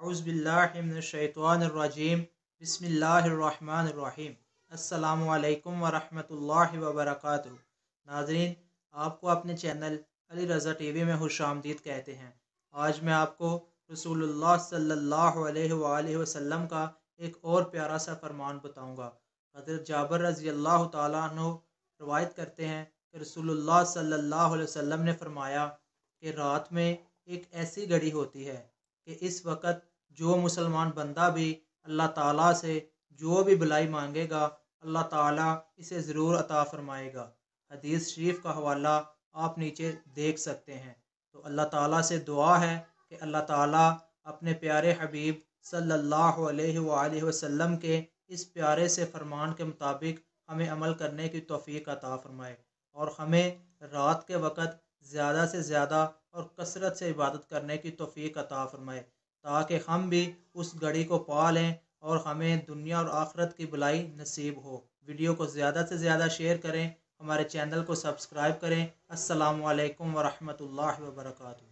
औज़ुबिल्लाहिमिनश्शैतानिर्रजीम बिस्मिल्लाहिर्रहमानिर्रहीम। अस्सलामु अलैकुम वरहमतुल्लाहि वबरकातुहू। नाज़रीन, आपको अपने चैनल अली रज़ा टीवी में खुशामदीद कहते हैं। आज मैं आपको रसूलुल्लाह सल्लल्लाहु अलैहि वसल्लम का एक और प्यारा सा फरमान बताऊंगा। हज़रत जाबिर रज़ी अल्लाह तआला अन्हु रवायत करते हैं कि रसूलुल्लाह सल्लल्लाहु अलैहि वसल्लम ने फरमाया कि रात में एक ऐसी घड़ी होती है कि इस वक़्त जो मुसलमान बंदा भी अल्लाह ताला से जो भी भलाई मांगेगा अल्लाह ताला इसे ज़रूर अता फ़रमाएगा। हदीस शरीफ का हवाला आप नीचे देख सकते हैं। तो अल्लाह ताला से दुआ है कि अल्लाह ताला अपने प्यारे हबीब सल्लल्लाहु अलैहि वसल्लम के इस प्यारे से फरमान के मुताबिक हमें अमल करने की तौफीक अता फ़रमाए और हमें रात के वक़्त ज़्यादा से ज़्यादा और कसरत से इबादत करने की तौफीक अता फ़रमाए, ताकि हम भी उस घड़ी को पा लें और हमें दुनिया और आखिरत की भलाई नसीब हो। वीडियो को ज़्यादा से ज़्यादा शेयर करें, हमारे चैनल को सब्सक्राइब करें। अस्सलामु अलैकुम वरहमतुल्लाहि वबरकातुहू।